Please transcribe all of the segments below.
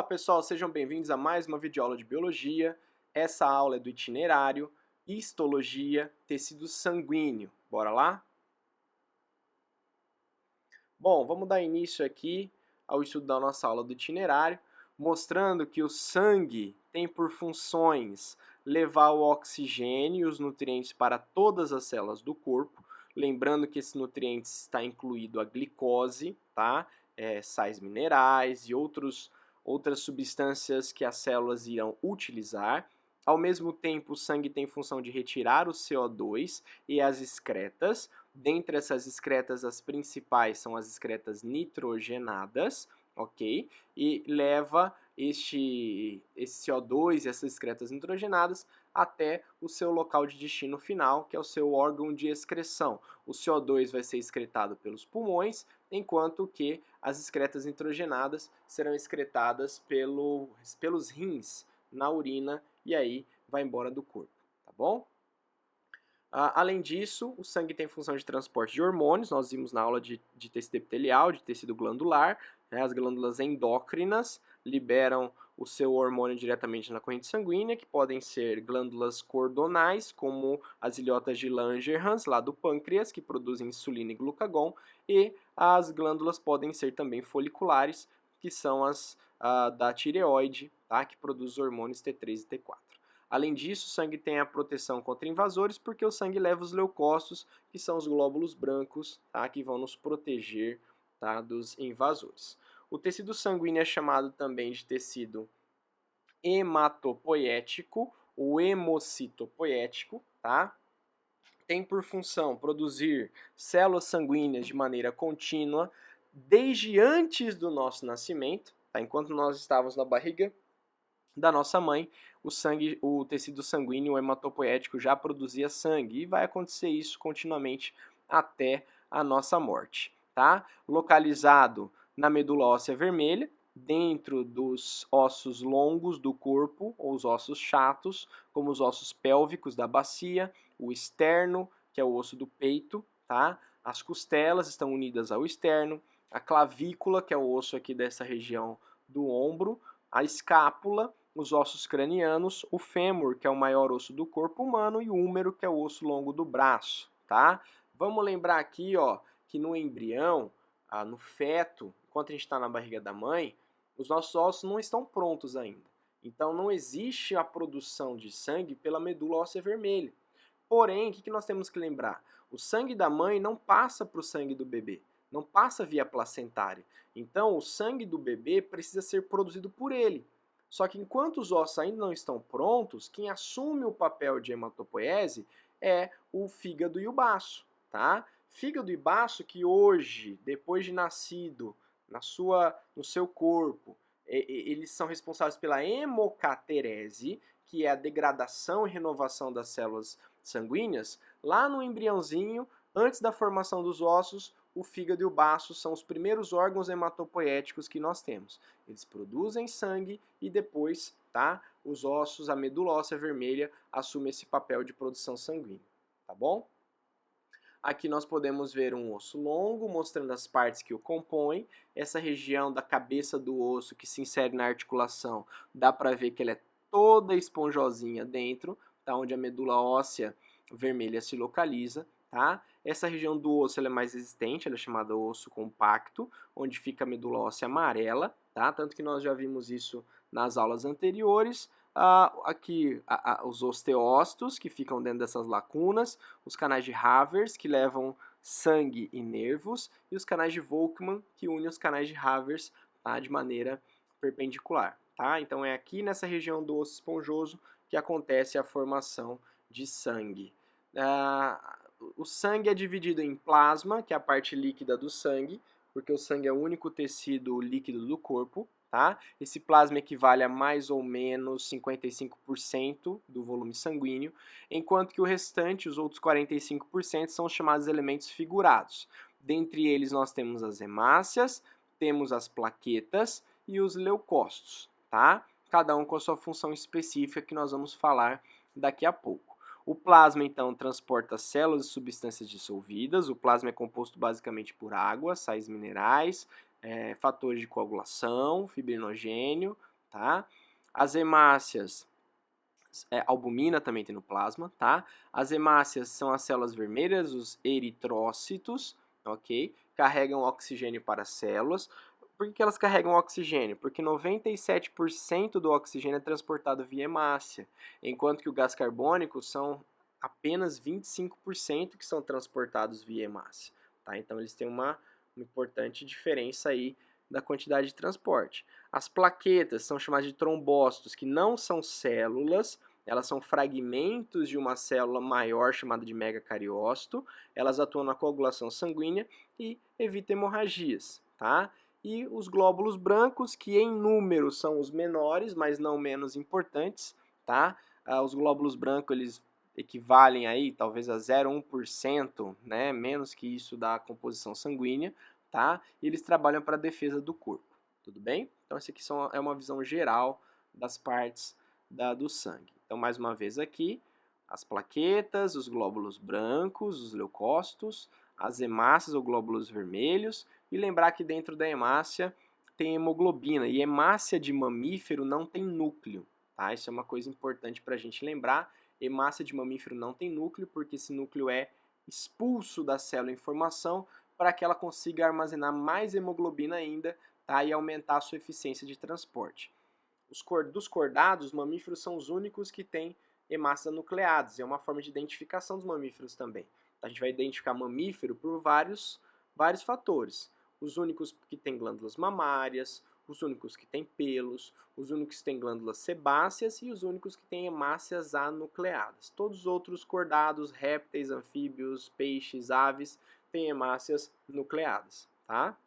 Olá pessoal, sejam bem-vindos a mais uma videoaula de Biologia. Essa aula é do itinerário Histologia, tecido sanguíneo. Bora lá? Bom, vamos dar início aqui ao estudo da nossa aula do itinerário, mostrando que o sangue tem por funções levar o oxigênio e os nutrientes para todas as células do corpo, lembrando que esses nutrientes está incluído a glicose, tá? Sais minerais e outras substâncias que as células irão utilizar. Ao mesmo tempo, o sangue tem função de retirar o CO2 e as excretas. Dentre essas excretas, as principais são as excretas nitrogenadas, ok? E leva esse CO2 e essas excretas nitrogenadas até o seu local de destino final, que é o seu órgão de excreção. O CO2 vai ser excretado pelos pulmões, enquanto que as excretas nitrogenadas serão excretadas pelos rins na urina e aí vai embora do corpo, tá bom? Além disso, o sangue tem função de transporte de hormônios, nós vimos na aula de tecido epitelial, de tecido glandular, né? As glândulas endócrinas liberam o seu hormônio diretamente na corrente sanguínea, que podem ser glândulas cordonais, como as ilhotas de Langerhans, lá do pâncreas, que produzem insulina e glucagon, e as glândulas podem ser também foliculares, que são as da tireoide, tá? Que produz os hormônios T3 e T4. Além disso, o sangue tem a proteção contra invasores, porque o sangue leva os leucócitos, que são os glóbulos brancos, tá? Que vão nos proteger, tá? Dos invasores. O tecido sanguíneo é chamado também de tecido hematopoético ou hemocitopoético, tá? Tem por função produzir células sanguíneas de maneira contínua desde antes do nosso nascimento, tá? Enquanto nós estávamos na barriga da nossa mãe, o tecido sanguíneo hematopoético já produzia sangue e vai acontecer isso continuamente até a nossa morte, tá? Localizado na medula óssea vermelha, dentro dos ossos longos do corpo, ou os ossos chatos, como os ossos pélvicos da bacia, o externo, que é o osso do peito, tá? As costelas estão unidas ao externo, a clavícula, que é o osso aqui dessa região do ombro, a escápula, os ossos cranianos, o fêmur, que é o maior osso do corpo humano, e o húmero, que é o osso longo do braço, tá? Vamos lembrar aqui, ó, que no embrião, no feto, enquanto a gente está na barriga da mãe, os nossos ossos não estão prontos ainda. Então não existe a produção de sangue pela medula óssea vermelha. Porém, o que nós temos que lembrar? O sangue da mãe não passa para o sangue do bebê, não passa via placentária. Então, o sangue do bebê precisa ser produzido por ele. Só que enquanto os ossos ainda não estão prontos, quem assume o papel de hematopoese é o fígado e o baço, tá? Fígado e baço que hoje, depois de nascido, no seu corpo, eles são responsáveis pela hemocaterese, que é a degradação e renovação das células sanguíneas. Lá no embriãozinho, antes da formação dos ossos, o fígado e o baço são os primeiros órgãos hematopoéticos que nós temos. Eles produzem sangue e depois, tá, os ossos, a medula óssea vermelha, assume esse papel de produção sanguínea, tá bom? Aqui nós podemos ver um osso longo, mostrando as partes que o compõem. Essa região da cabeça do osso que se insere na articulação, dá para ver que ela é toda esponjosinha dentro, tá, onde a medula óssea vermelha se localiza. Tá? Essa região do osso ela é mais resistente, ela é chamada osso compacto, onde fica a medula óssea amarela, tá? Tanto que nós já vimos isso nas aulas anteriores. Aqui os osteócitos, que ficam dentro dessas lacunas, os canais de Havers, que levam sangue e nervos, e os canais de Volkmann, que unem os canais de Havers, tá? De maneira perpendicular. Tá? Então é aqui nessa região do osso esponjoso que acontece a formação de sangue. O sangue é dividido em plasma, que é a parte líquida do sangue, porque o sangue é o único tecido líquido do corpo, tá? Esse plasma equivale a mais ou menos 55% do volume sanguíneo, enquanto que o restante, os outros 45%, são os chamados elementos figurados. Dentre eles nós temos as hemácias, temos as plaquetas e os leucócitos, tá? Cada um com a sua função específica que nós vamos falar daqui a pouco. O plasma, então, transporta células e substâncias dissolvidas. O plasma é composto basicamente por água, sais minerais, fatores de coagulação, fibrinogênio, tá? As hemácias, albumina também tem no plasma, tá? As hemácias são as células vermelhas, os eritrócitos, ok? Carregam oxigênio para as células. Por que elas carregam oxigênio? Porque 97% do oxigênio é transportado via hemácia, enquanto que o gás carbônico são apenas 25% que são transportados via hemácia, tá? Então eles têm uma importante diferença aí da quantidade de transporte. As plaquetas são chamadas de trombócitos, que não são células, elas são fragmentos de uma célula maior chamada de megacariócito. Elas atuam na coagulação sanguínea e evitam hemorragias, tá? E os glóbulos brancos, que em número são os menores, mas não menos importantes, tá? Os glóbulos brancos, eles equivalem aí talvez a 0,1%, né? Menos que isso da composição sanguínea, tá? E eles trabalham para a defesa do corpo, tudo bem? Então, essa aqui é uma visão geral das partes do sangue. Então, mais uma vez aqui, as plaquetas, os glóbulos brancos, os leucócitos, as hemácias ou glóbulos vermelhos, e lembrar que dentro da hemácia tem hemoglobina, e hemácia de mamífero não tem núcleo, tá? Isso é uma coisa importante para a gente lembrar. Hemácia de mamífero não tem núcleo, porque esse núcleo é expulso da célula em formação para que ela consiga armazenar mais hemoglobina ainda, tá? E aumentar a sua eficiência de transporte. Dos cordados, os mamíferos são os únicos que têm hemácias nucleadas. É uma forma de identificação dos mamíferos também. A gente vai identificar mamífero por vários fatores. Os únicos que têm glândulas mamárias, os únicos que têm pelos, os únicos que têm glândulas sebáceas e os únicos que têm hemácias anucleadas. Todos os outros cordados, répteis, anfíbios, peixes, aves, têm hemácias nucleadas, tá?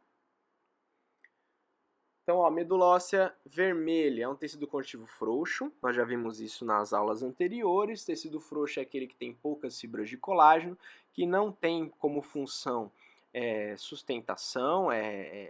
Então, ó, medula óssea vermelha é um tecido conjuntivo frouxo, nós já vimos isso nas aulas anteriores. Tecido frouxo é aquele que tem poucas fibras de colágeno, que não tem como função sustentação,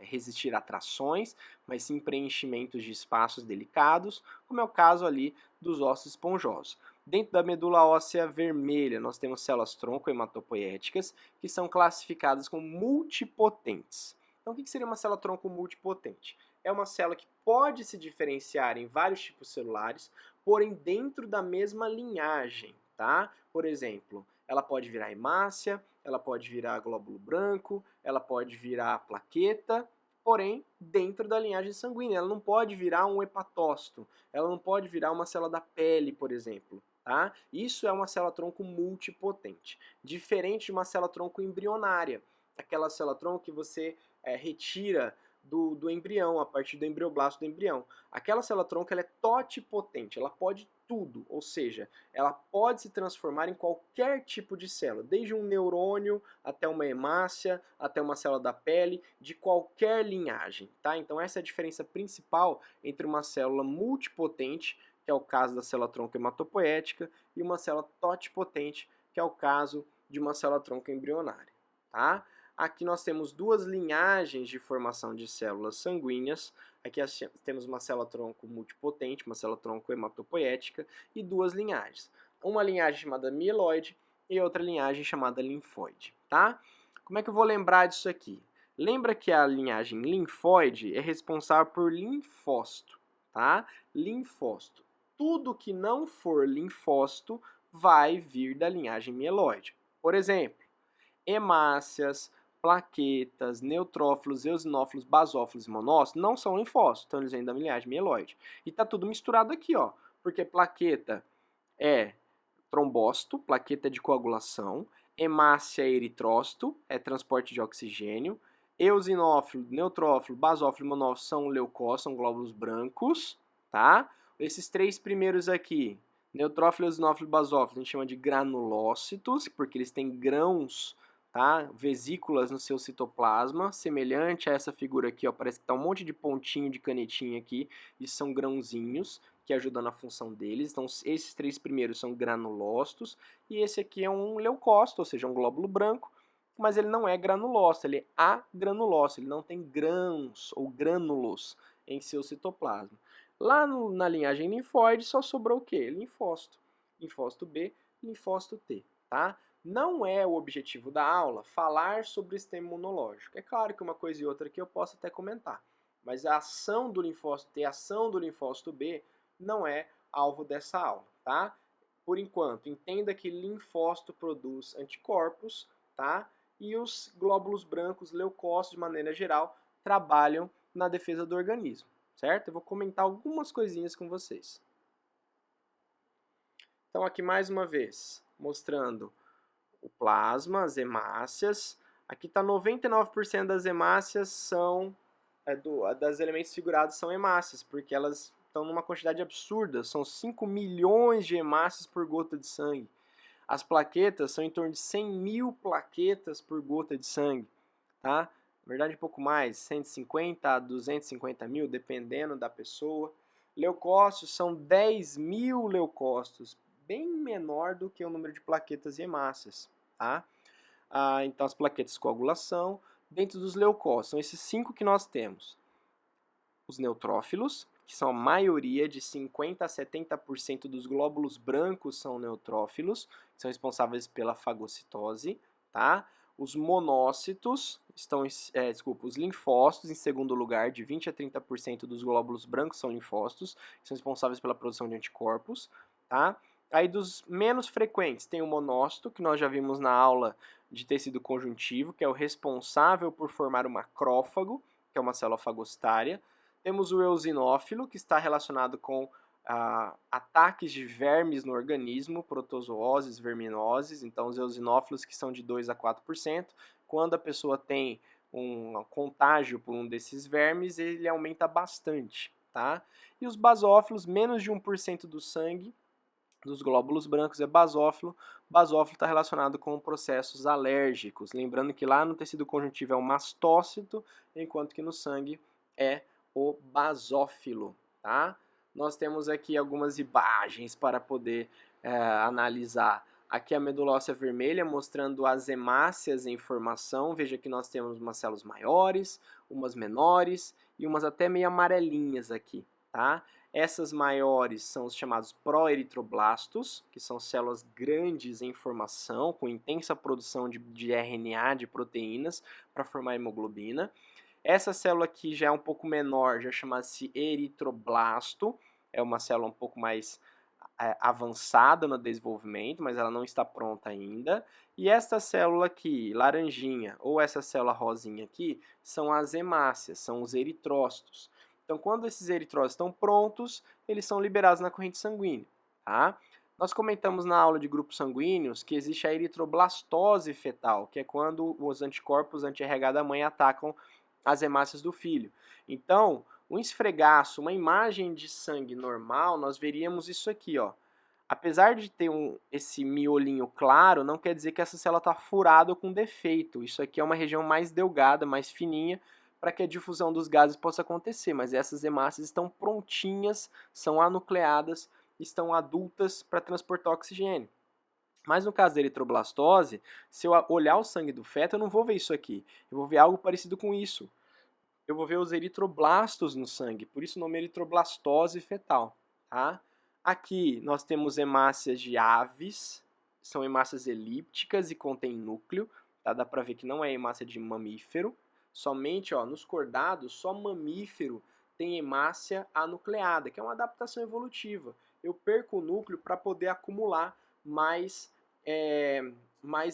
resistir a trações, mas sim preenchimentos de espaços delicados, como é o caso ali dos ossos esponjosos. Dentro da medula óssea vermelha, nós temos células tronco hematopoéticas, que são classificadas como multipotentes. Então, o que seria uma célula tronco multipotente? É uma célula que pode se diferenciar em vários tipos celulares, porém dentro da mesma linhagem, tá? Por exemplo, ela pode virar hemácia, ela pode virar glóbulo branco, ela pode virar plaqueta, porém dentro da linhagem sanguínea. Ela não pode virar um hepatócito, ela não pode virar uma célula da pele, por exemplo, tá? Isso é uma célula tronco multipotente, diferente de uma célula tronco embrionária, aquela célula tronco que você retira do embrião, a partir do embrioblasto do embrião. Aquela célula-tronco ela é totipotente, ela pode tudo, ou seja, ela pode se transformar em qualquer tipo de célula, desde um neurônio até uma hemácia, até uma célula da pele, de qualquer linhagem, tá? Então essa é a diferença principal entre uma célula multipotente, que é o caso da célula-tronco hematopoética, e uma célula totipotente, que é o caso de uma célula-tronco embrionária, tá? Aqui nós temos duas linhagens de formação de células sanguíneas. Aqui temos uma célula-tronco multipotente, uma célula-tronco hematopoética e duas linhagens. Uma linhagem chamada mieloide e outra linhagem chamada linfóide, tá? Como é que eu vou lembrar disso aqui? Lembra que a linhagem linfóide é responsável por linfócito, tá? Linfócito. Tudo que não for linfócito vai vir da linhagem mieloide. Por exemplo, hemácias, plaquetas, neutrófilos, eosinófilos, basófilos e monócitos não são linfócitos, então eles vêm da linhagem mieloide. E tá tudo misturado aqui, ó, porque plaqueta é trombócito, plaqueta de coagulação, hemácia é eritrócito, é transporte de oxigênio, eosinófilo, neutrófilo, basófilo e monófilo são leucócitos, são glóbulos brancos, tá? Esses três primeiros aqui, neutrófilo, eosinófilo e basófilo, a gente chama de granulócitos, porque eles têm grãos, tá? Vesículas no seu citoplasma, semelhante a essa figura aqui, ó, parece que tá um monte de pontinho de canetinha aqui, e são grãozinhos que ajudam na função deles. Então, esses três primeiros são granulócitos, e esse aqui é um leucócito, ou seja, um glóbulo branco, mas ele não é granulócito, ele é agranulócito, ele não tem grãos ou grânulos em seu citoplasma. Lá na linhagem linfóide só sobrou o quê? Linfócito. Linfócito B, linfócito T, tá? Não é o objetivo da aula falar sobre o sistema imunológico. É claro que uma coisa e outra aqui eu posso até comentar, mas a ação do linfócito T, a ação do linfócito B não é alvo dessa aula, tá? Por enquanto, entenda que linfócito produz anticorpos, tá? E os glóbulos brancos, leucócitos, de maneira geral, trabalham na defesa do organismo, certo? Eu vou comentar algumas coisinhas com vocês. Então, aqui mais uma vez, mostrando o plasma, as hemácias. Aqui está 99% das hemácias são, das elementos figurados são hemácias, porque elas estão numa quantidade absurda, são 5 milhões de hemácias por gota de sangue. As plaquetas são em torno de 100 mil plaquetas por gota de sangue, tá? Na verdade, um pouco mais, 150 a 250 mil, dependendo da pessoa. Leucócitos são 10 mil leucócitos, bem menor do que o número de plaquetas e hemácias, tá? Então, as plaquetas de coagulação, dentro dos leucócitos, são esses 5 que nós temos. Os neutrófilos, que são a maioria, de 50% a 70% dos glóbulos brancos são neutrófilos, que são responsáveis pela fagocitose, tá? Os monócitos, os linfócitos, em segundo lugar, de 20% a 30% dos glóbulos brancos são linfócitos, que são responsáveis pela produção de anticorpos, tá? Aí dos menos frequentes, tem o monócito, que nós já vimos na aula de tecido conjuntivo, que é o responsável por formar o macrófago, que é uma célula fagocitária. Temos o eosinófilo, que está relacionado com ataques de vermes no organismo, protozooses, verminoses. Então, os eosinófilos, que são de 2 a 4%. Quando a pessoa tem um contágio por um desses vermes, ele aumenta bastante, tá? E os basófilos, menos de 1% do sangue, dos glóbulos brancos, é basófilo. Basófilo está relacionado com processos alérgicos. Lembrando que lá no tecido conjuntivo é o mastócito, enquanto que no sangue é o basófilo, tá? Nós temos aqui algumas imagens para poder analisar. Aqui a medula óssea vermelha mostrando as hemácias em formação. Veja que nós temos umas células maiores, umas menores e umas até meio amarelinhas aqui, tá? Essas maiores são os chamados proeritroblastos, que são células grandes em formação, com intensa produção de RNA, de proteínas, para formar hemoglobina. Essa célula aqui já é um pouco menor, já chama-se eritroblasto, é uma célula um pouco mais avançada no desenvolvimento, mas ela não está pronta ainda. E esta célula aqui, laranjinha, ou essa célula rosinha aqui, são as hemácias, são os eritrócitos. Então, quando esses eritrócitos estão prontos, eles são liberados na corrente sanguínea, tá? Nós comentamos na aula de grupos sanguíneos que existe a eritroblastose fetal, que é quando os anticorpos anti-RH da mãe atacam as hemácias do filho. Então, um esfregaço, uma imagem de sangue normal, nós veríamos isso aqui, ó. Apesar de ter esse miolinho claro, não quer dizer que essa célula está furada ou com defeito. Isso aqui é uma região mais delgada, mais fininha, para que a difusão dos gases possa acontecer, mas essas hemácias estão prontinhas, são anucleadas, estão adultas para transportar oxigênio. Mas no caso da eritroblastose, se eu olhar o sangue do feto, eu não vou ver isso aqui, eu vou ver algo parecido com isso. Eu vou ver os eritroblastos no sangue, por isso o nome é eritroblastose fetal, tá? Aqui nós temos hemácias de aves, são hemácias elípticas e contém núcleo, tá? Dá para ver que não é hemácia de mamífero. Somente, ó, nos cordados, só mamífero tem hemácia anucleada, que é uma adaptação evolutiva. Eu perco o núcleo para poder acumular mais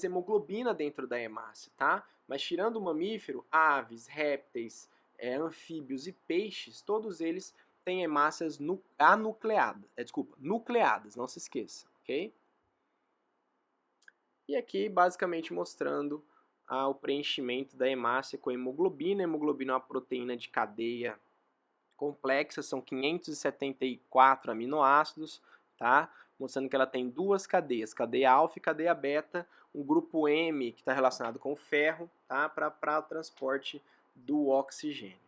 hemoglobina dentro da hemácia, tá? Mas tirando o mamífero, aves, répteis, anfíbios e peixes, todos eles têm hemácias nucleadas, não se esqueça, ok? E aqui, basicamente, mostrando o preenchimento da hemácia com hemoglobina. A hemoglobina é uma proteína de cadeia complexa, são 574 aminoácidos, tá? Mostrando que ela tem duas cadeias, cadeia alfa e cadeia beta, um grupo M que está relacionado com o ferro, tá? Para o transporte do oxigênio.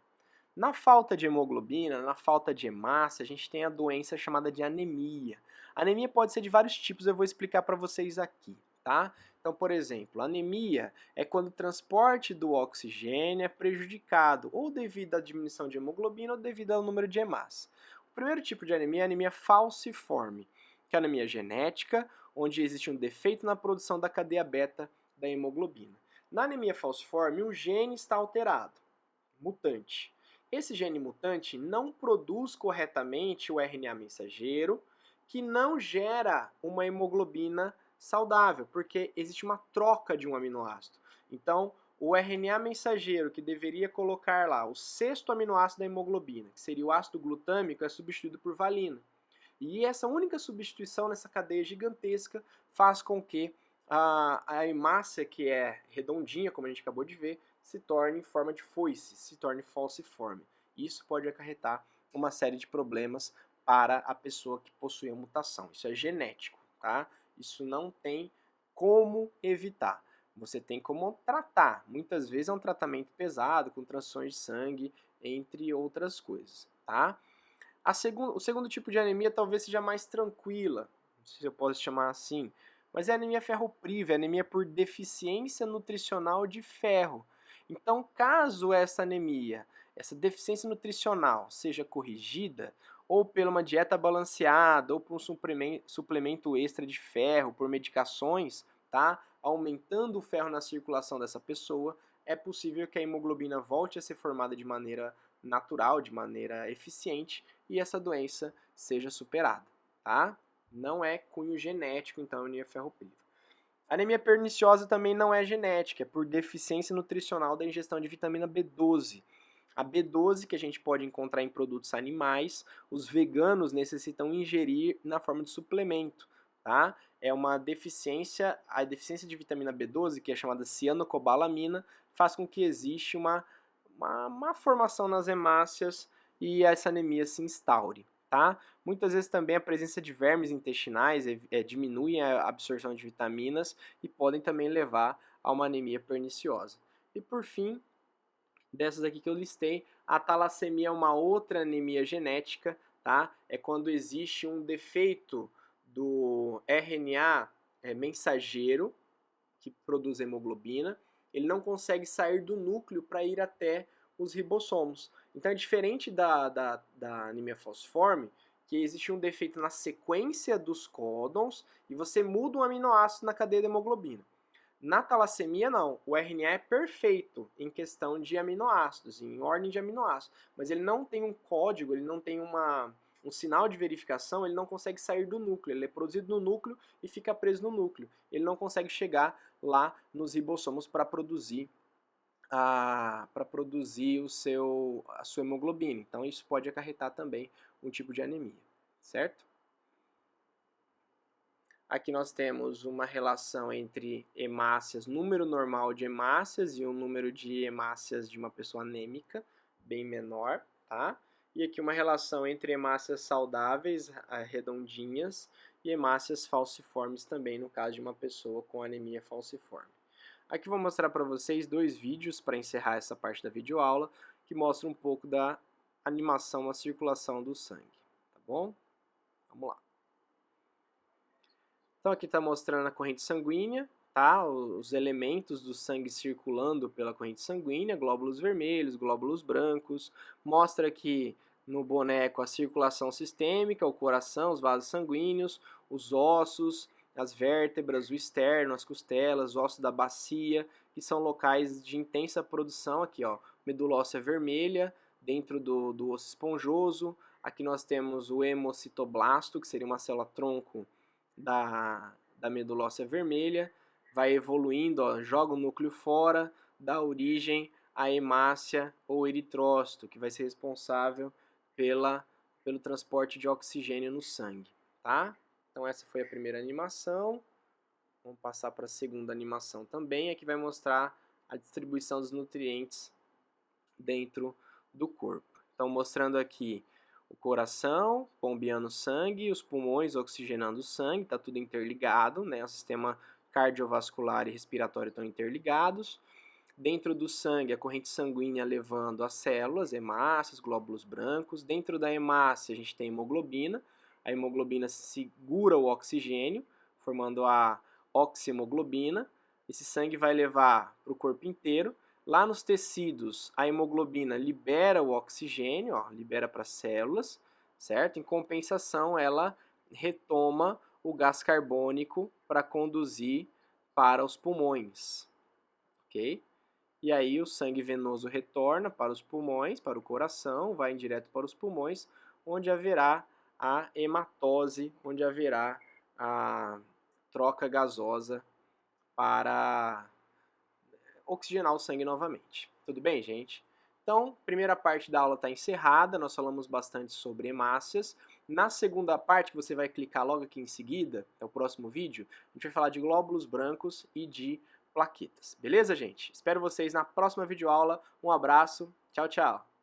Na falta de hemoglobina, na falta de hemácia, a gente tem a doença chamada de anemia. A anemia pode ser de vários tipos, eu vou explicar para vocês aqui, tá? Então, por exemplo, anemia é quando o transporte do oxigênio é prejudicado, ou devido à diminuição de hemoglobina ou devido ao número de hemácias. O primeiro tipo de anemia é a anemia falciforme, que é a anemia genética, onde existe um defeito na produção da cadeia beta da hemoglobina. Na anemia falciforme, o gene está alterado, mutante. Esse gene mutante não produz corretamente o RNA mensageiro, que não gera uma hemoglobina saudável, porque existe uma troca de um aminoácido. Então, o RNA mensageiro que deveria colocar lá o sexto aminoácido da hemoglobina, que seria o ácido glutâmico, é substituído por valina. E essa única substituição nessa cadeia gigantesca faz com que a hemácia, que é redondinha, como a gente acabou de ver, se torne em forma de foice, se torne falciforme. Isso pode acarretar uma série de problemas para a pessoa que possui a mutação. Isso é genético, tá? Isso não tem como evitar. Você tem como tratar. Muitas vezes é um tratamento pesado, com transfusões de sangue, entre outras coisas, tá? O segundo tipo de anemia talvez seja mais tranquila, não sei se eu posso chamar assim, mas é a anemia ferropriva, é a anemia por deficiência nutricional de ferro. Então, caso essa anemia, essa deficiência nutricional seja corrigida, ou por uma dieta balanceada, ou por um suplemento extra de ferro, por medicações, tá? Aumentando o ferro na circulação dessa pessoa, é possível que a hemoglobina volte a ser formada de maneira natural, de maneira eficiente, e essa doença seja superada, tá? Não é cunho genético, então, a anemia ferropriva. A anemia perniciosa também não é genética, é por deficiência nutricional da ingestão de vitamina B12. A B12 que a gente pode encontrar em produtos animais, os veganos necessitam ingerir na forma de suplemento, tá? É uma deficiência, a deficiência de vitamina B12, que é chamada cianocobalamina, faz com que exista uma formação nas hemácias e essa anemia se instaure, tá? Muitas vezes também a presença de vermes intestinais diminui a absorção de vitaminas e podem também levar a uma anemia perniciosa. E por fim, dessas aqui que eu listei, a talassemia é uma outra anemia genética, tá? É quando existe um defeito do RNA mensageiro que produz hemoglobina, ele não consegue sair do núcleo para ir até os ribossomos. Então é diferente da anemia falciforme, que existe um defeito na sequência dos códons e você muda um aminoácido na cadeia da hemoglobina. Na talassemia, não. O RNA é perfeito em questão de aminoácidos, em ordem de aminoácidos. Mas ele não tem um código, ele não tem um sinal de verificação, ele não consegue sair do núcleo. Ele é produzido no núcleo e fica preso no núcleo. Ele não consegue chegar lá nos ribossomos para produzir a sua hemoglobina. Então isso pode acarretar também um tipo de anemia, certo? Aqui nós temos uma relação entre hemácias, número normal de hemácias e um número de hemácias de uma pessoa anêmica, bem menor, tá? E aqui uma relação entre hemácias saudáveis, redondinhas, e hemácias falciformes também, no caso de uma pessoa com anemia falciforme. Aqui eu vou mostrar para vocês dois vídeos para encerrar essa parte da videoaula, que mostram um pouco da animação na circulação do sangue, tá bom? Vamos lá. Então aqui está mostrando a corrente sanguínea, tá? Os elementos do sangue circulando pela corrente sanguínea, glóbulos vermelhos, glóbulos brancos. Mostra aqui no boneco a circulação sistêmica, o coração, os vasos sanguíneos, os ossos, as vértebras, o externo, as costelas, os ossos da bacia, que são locais de intensa produção. Aqui, ó, medula óssea vermelha, dentro do osso esponjoso. Aqui nós temos o hemocitoblasto, que seria uma célula-tronco da medula óssea vermelha, vai evoluindo, ó, joga o núcleo fora, dá origem à hemácia ou eritrócito, que vai ser responsável pelo transporte de oxigênio no sangue, tá? Então essa foi a primeira animação. Vamos passar para a segunda animação também, aqui vai mostrar a distribuição dos nutrientes dentro do corpo. Então mostrando aqui o coração bombeando sangue, os pulmões oxigenando o sangue, está tudo interligado, né? O sistema cardiovascular e respiratório estão interligados. Dentro do sangue, a corrente sanguínea levando as células, hemácias, glóbulos brancos. Dentro da hemácia, a gente tem hemoglobina. A hemoglobina segura o oxigênio, formando a oxihemoglobina. Esse sangue vai levar para o corpo inteiro. Lá nos tecidos, a hemoglobina libera o oxigênio, ó, libera para as células, certo? Em compensação, ela retoma o gás carbônico para conduzir para os pulmões, ok? e aí o sangue venoso retorna para os pulmões, para o coração, vai direto para os pulmões, onde haverá a hematose, onde haverá a troca gasosa para oxigenar o sangue novamente. Tudo bem, gente? Então, primeira parte da aula está encerrada, nós falamos bastante sobre hemácias. Na segunda parte, que você vai clicar logo aqui em seguida, é o próximo vídeo, a gente vai falar de glóbulos brancos e de plaquetas. Beleza, gente? Espero vocês na próxima videoaula. Um abraço, tchau, tchau!